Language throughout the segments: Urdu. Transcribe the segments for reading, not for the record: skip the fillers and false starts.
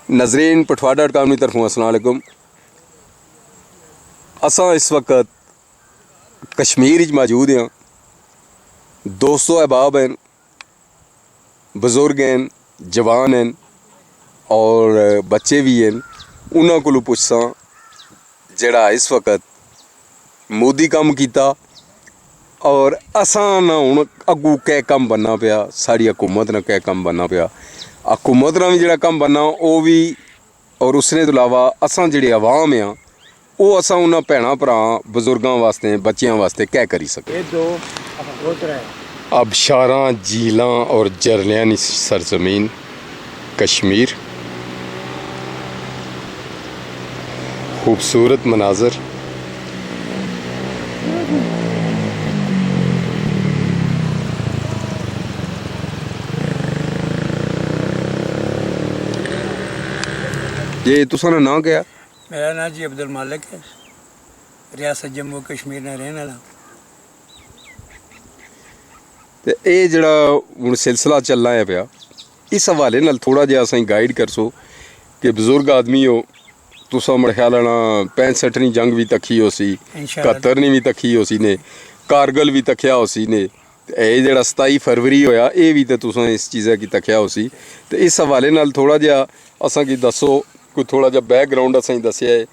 ناظرین پٹھوار.com کی طرف السلام علیکم. اساں اس وقت کشمیر موجود ہیں. 200 احباب ہیں, بزرگ ہیں, جوان ہیں اور بچے بھی ہیں. انہوں کو پوچھساں جڑا اس وقت مودی کام کیتا اور اساں نہ ہن اگوں کہ کم بننا پیا, ساری حکومت نہ کہ کم بننا پیا. حکومت نہ بھی جڑا کم بننا وہ بھی, اور اس نے تو علاوہ اساں جڑے عوام ہیں وہ اساں انہاں بھیناں بھراواں بزرگاں واسطے بچیاں واسطے کیا کری سکیں. آبشاراں جھیلاں اور جھرنیاں کی سرزمین کشمیر, خوبصورت مناظر, یہ تساں نام کیا؟ میرا نام جی عبد المالک ہے, ریاست جموں کشمیر میں رہنے والا. تے اے جڑا ہن سلسلہ چلنا ہے پیا, اس حوالے نال تھوڑا جہا اسیں گائیڈ کرسو کہ بزرگ آدمی ہو تساں میرے خیال نال 65ویں جنگ بھی تکھی ہو سی, 71ویں بھی تکھی ہو سی نے, کارگل بھی تکھیا ہو سی نے, اے جڑا 27 فروری ہویا اے بھی تے تساں اس چیزیں کی تکھیا ہو سی. تے اس حوالے نال تھوڑا جہا اساں کی دسو, کوئی تھوڑا جہا بیک گراؤنڈ اسیں دسیا ہے,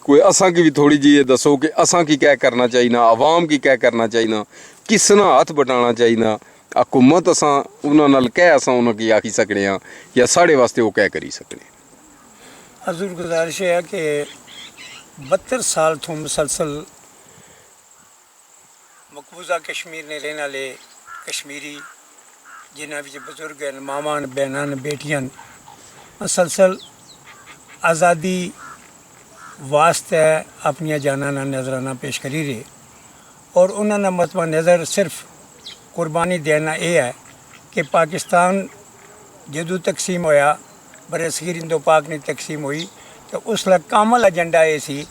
کوئی اساں کی بھی تھوڑی جی دسو کہ اساں کی کیا کرنا چاہیے, عوام کی کیا کرنا چاہیے, کس طرح ہاتھ بٹانا چاہیے. حکومت اساں انہاں نال کہہ اساں انہاں کی آکھی سکنے ہاں یا ساڑے واسطے وہ کیا کری سکنے. حضور گزارش ہے کہ 72 سال تو مسلسل مقبوضہ کشمیر نے رہنے والے کشمیری جنہاں وچ بزرگ ہیں, ماواں, بہناں, بیٹیاں مسلسل آزادی واسطے اپنی جاناں نظرانہ پیش کری رہے, اور انہاں دا مطمع نظر صرف قربانی دینا یہ ہے کہ پاکستان جدو تقسیم ہویا, برصغیر ہند و پاک نے تقسیم ہوئی, تو اس لئے کامل ایجنڈا یہ سی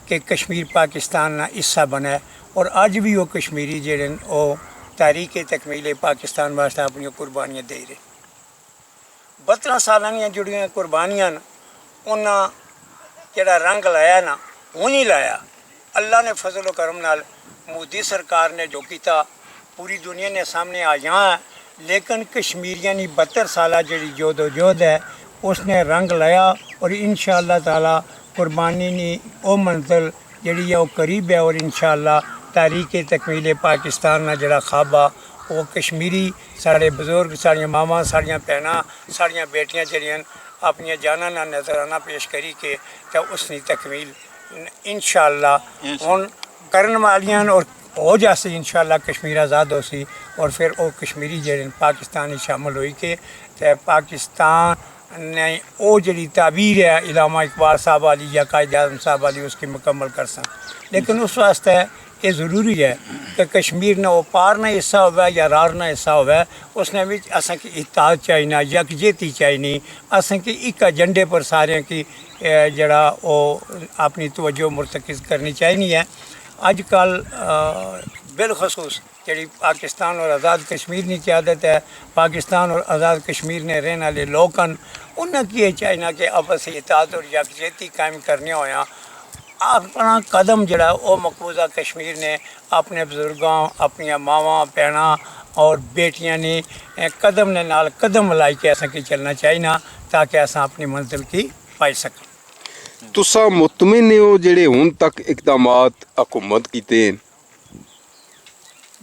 کہ کشمیر پاکستان کا حصہ بنے, اور اج بھی وہ کشمیری جڑے وہ تحریک تکمیل پاکستان واسطے اپنی قربانیاں دے رہے. 72 سالاں جڑیاں قربانیاں انہاں جڑا رنگ لایا نا وہ نہیں لایا. اللہ نے فضل و کرم نال مودی سرکار نے جو کیتا پوری دنیا نے سامنے آ جہاں ہے, لیکن کشمیریاں کی 72 سالہ جڑی جدوجہد ہے اس نے رنگ لایا, اور انشاءاللہ تعالی قربانی نی او منزل جڑی ہے وہ قریب ہے, اور انشاءاللہ تحریک تکمیل پاکستان کا جڑا خواب ہے وہ کشمیری سارے بزرگ, ساڑیاں ماواں, ساڑیاں بہناں, ساڑیاں بیٹیاں جڑیاں اپنی جاناں نال نظرانہ پیش کری کے تو اس کی تکمیل انشاءاللہ ہن کرن والیاں اور ہو جاسی. انشاءاللہ کشمیر آزاد ہو سی, اور پھر وہ کشمیری جڑے پاکستان شامل ہوئی کے تے پاکستان نے وہ جڑی تعبیر ہے علامہ اقبال صاحب والی یا قائد اعظم صاحب والی اس کی مکمل کر سن. لیکن اس واسطے یہ ضروری ہے کہ کشمیر نہ وہ پار نہ حصہ ہوئے یا رار نہ حصہ ہوئے, اس نے بھی اساں کی اتحاد چاہیے, یکجہتی چاہیے, اساں کی ایک ایجنڈے پر سارے کی جڑا وہ اپنی توجہ مرتکز کرنی چاہیے ہے. اج کل بالخصوص جڑی پاکستان اور آزاد کشمیر کی قیادت ہے, پاکستان اور آزاد کشمیر نے رہنے والے لوگ ہیں, انہیں کی یہ چاہیے کہ آپس اتحاد اور یکجہتی قائم کرنے ہویا اپنا قدم جڑا وہ مقبوضہ کشمیر نے اپنے بزرگاں, اپنی ماواں, بہناں اور بیٹیاں نے قدم نے نال قدم ملائی کے اساں کی چلنا چاہیے تاکہ اساں اپنی منزل کی پائی سکیں. تساں مطمئن ہو جڑے ہن تک اقدامات حکومت کیتے ہیں؟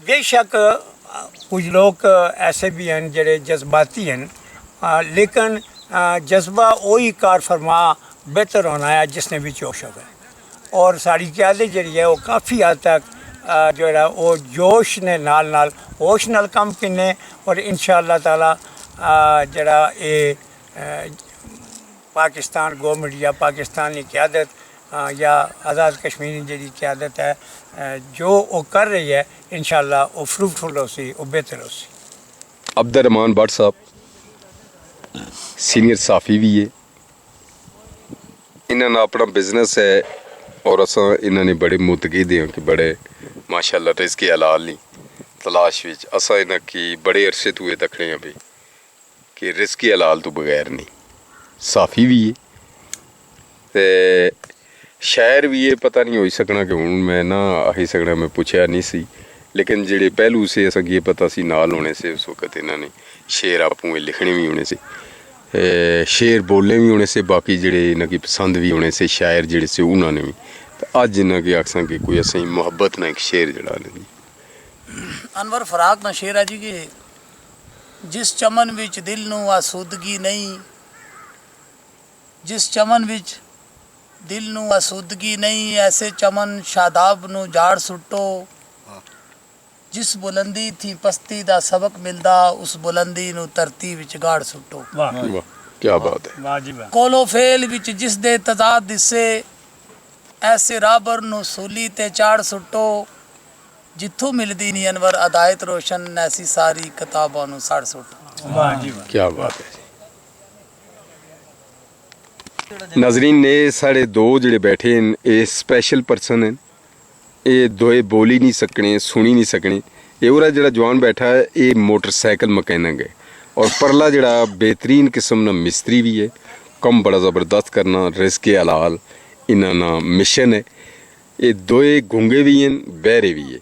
بے شک کچھ لوگ ایسے بھی ہیں جڑے جذباتی ہیں, لیکن جذبہ وہی کار فرما بہتر ہونا ہے جس نے بھی جوش ہوگا, اور ساری قیادت جڑی ہے وہ کافی حد تک جو ہے وہ جوش نے نال ہوش نال کام کنے, اور انشاءاللہ تعالی جڑا یہ پاکستان گورنمنٹ یا پاکستانی قیادت یا آزاد کشمیر جڑی قیادت ہے جو وہ کر رہی ہے انشاءاللہ وہ فروٹفل ہو سی, وہ بہتر ہو سی. عبد الرحمان بٹ صاحب سینئر صحافی بھی ہے, انہوں نے اپنا بزنس ہے اور اساں انہوں نے بڑے متقید ہیں کہ بڑے ماشاءاللہ رزق حلال نہیں تلاش وچ اساں انہاں کی بڑے عرصے تو یہ دکھنے ہیں بھی کہ رزق حلال تو بغیر نہیں. صافی بھی ہے تے شاعر بھی ہے. پتہ نہیں ہوئی سکنا کہ ہوں میں نہ آہی سکنا میں پوچھا نہیں سی لیکن جڑے پہلو سے اصل یہ پتہ سی نال ہونے سے اس وقت انہوں نے شعر آپ لکھنے بھی ہونے سے شعر بولنے بھی ہونے سے باقی جڑے انہوں کی پسند بھی ہونے سے شاعر جڑے سے انہوں نے بھی اج انہوں کی آکساں کہ کوئی اصل محبت نہ ایک شعر جڑا نے انور فراق نا شعر ہے جی کہ جس چمن وچ دل نو آسودگی نہیں جس چمن وچ دل نو آسودگی نہیں ایسے چمن شاداب نو جاڑ سٹو جس بلندی تھی پستی دا سبق ملدا اس بلندی نو ترتی وچ گاڑ سٹو. واہ واہ کیا بات ہے. واہ جی واہ. کولو فیل وچ جس دے تضاد دسے ایسے رابر نو سولی تے چاڑ سٹو جتھوں ملدی نہیں انور ادایت روشن ایسی ساری کتاباں نو سڑ سٹو. واہ جی واہ. کیا بات ہے. ناظرین نے ساڑھے دو جڑے بیٹھے ہیں یہ سپیشل پرسن ہیں یہ دوئے بولی نہیں سکنے سنی نہیں سکنے. یہ اورا جڑا جوان بیٹھا ہے یہ موٹر سائیکل مکینک ہے اور پرلا جڑا بہترین قسم نا مستری بھی ہے. کم بڑا زبردست کرنا رزق حلال انہاں نا مشن ہے. یہ دوئے گونگے بھی ہیں بہرے بھی ہے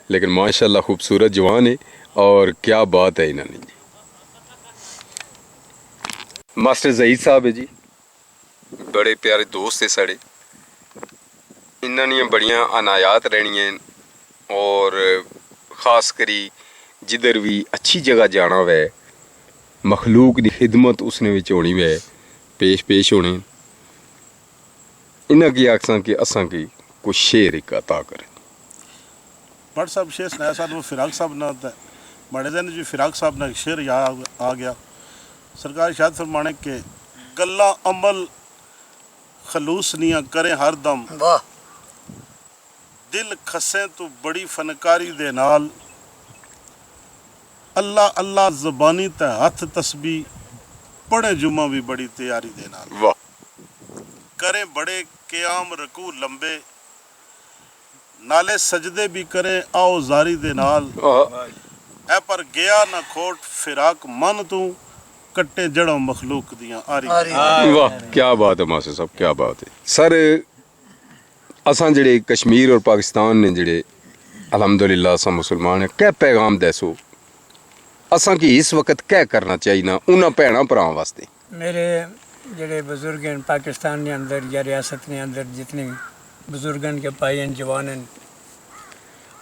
لیکن ماشاءاللہ خوبصورت جوان ہے اور کیا بات ہے انہوں نے. جی ماسٹر زہید صاحب ہے جی بڑے پیارے دوست ہے ساڑے انہوں نے بڑیاں عنایات رہنی ہیں اور خاص کری جدھر بھی اچھی جگہ جانا ہوئے مخلوق دی خدمت اس نے وچ ہونی ہوئے پیش ہونے انہاں کی آکساں کہ اساں کی کچھ شعر ایک عطا کریں. بٹ صاحب شعر سنایا صاحب وہ فراق صاحب نے بڑے دن جو فراق صاحب نے ایک شعر یاد آ گیا. سرکار ارشاد فرمانے کہ گلاں عمل خلوص نیاں کریں ہر دم واہ دل کھسیں تو بڑی فنکاری دے نال اللہ اللہ زبانی تے ہاتھ تسبیح پڑھے جمعہ بھی بڑی تیاری دے نال واہ کریں بڑے قیام رکوع لمبے نالے سجدے بھی کریں آؤ زاری دے نال اے پر گیا نہ کھوٹ فراق من تو کٹے جڑوں مخلوق دیاں آری واہ کیا بات ہے ماسٹر صاحب کیا بات ہے. سر اساں جڑے کشمیر اور پاکستان نے جڑے الحمدللہ اساں مسلمان ہیں کیا پیغام دیسو اساں کی اس وقت کیا کرنا چاہیے نا انہاں بھیناں بھراواں واسطے. میرے جڑے بزرگ ہیں پاکستان کے اندر یا ریاست کے اندر جتنے بزرگن کے پائی ہیں جوان ہیں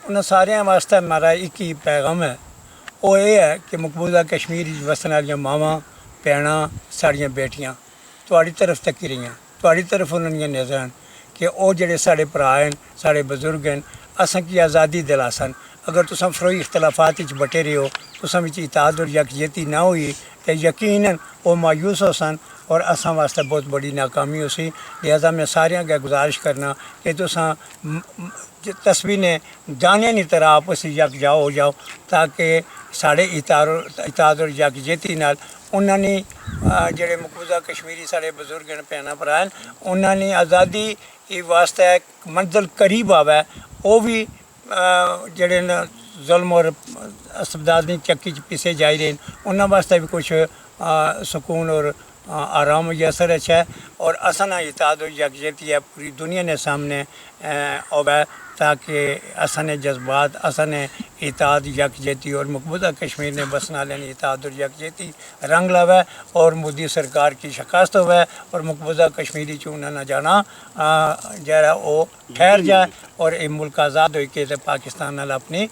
انہاں سارے واسطے ہمارا ایک ہی پیغام ہے وہ یہ ہے کہ مقبوضہ کشمیر وسن والی ماواں بھیناں ساڑیاں بیٹیاں تہاڈی طرف تکی رہی ہیں تہاڈی طرف انہاں دیاں نظراں کہ وہ جڑے ساڑے بھرا ہیں ساڑے بزرگ ہیں اساں کی آزادی دلاسن. اگر تساں فروئی اختلافات وچ بٹے رہے ہو تساں وچ اتحاد اور یکجہتی نہ ہوئی تو یقیناً وہ مایوس ہو سن اور اساں واسطے بہت بڑی ناکامی ہو سی. لہذا میں سارے کے گزارش کرنا کہ تساں تسبیح نے جانے نہیں طرح آپس یک جاؤ ہو جاؤ تاکہ ساڑے اتحاد اور یکجہتی نال انہوں نے جڑے مقبوضہ کشمیری ساڑے بزرگ ہیں بھیناں بھرا ہیں انہوں نے آزادی واسطے منزل قریب آوے وہ بھی جڑے ظلم اور استبدادی چکی پیچھے جائی رہے ہیں انہوں واسطے بھی کچھ سکون اور آرام میسر ہے اور اساں اتحاد و یکجہتی ہے پوری دنیا نے سامنے ہوئے تاکہ اساں جذبات اساں اتحاد یکجہتی اور مقبوضہ کشمیر نے بسنا لینے اتحاد اور یکجہتی رنگ لاوے اور مودی سرکار کی شکست ہوئے اور مقبوضہ کشمیری چونہ نہ جانا جہاں وہ ٹھہر جائے اور یہ ملک آزاد ہوئی کہ پاکستان نال اپنی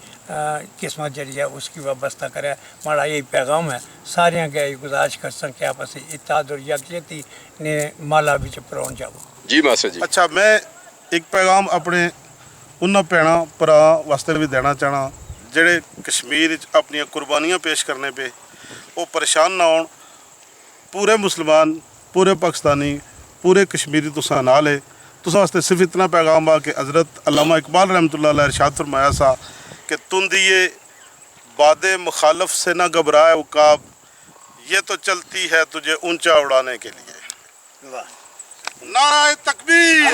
قسمت جڑی ہے اس کی وابستہ کرے. ہمارا یہی پیغام ہے سارے کے گزارش کر سن کہ آپس اتحاد اور یکجہتی نے مالا بچ پرون جاؤ. جی ماسٹر جی. اچھا میں ایک پیغام اپنے انہاں بھیناں بھرا واسطے بھی دینا چاہنا جڑے کشمیر اپنی قربانیاں پیش کرنے پہ وہ پریشان نہ ہون. پورے مسلمان پورے پاکستانی پورے کشمیری تساں نال ہے. تساں واسطے صرف اتنا پیغام آ کہ حضرت علامہ اقبال رحمۃ اللہ علیہ ارشاد فرمایا سا کہ تندیے باد مخالف سے نہ گھبرائے عقاب یہ تو چلتی ہے تجھے اونچا اڑانے کے لیے. نعرہ تکبیر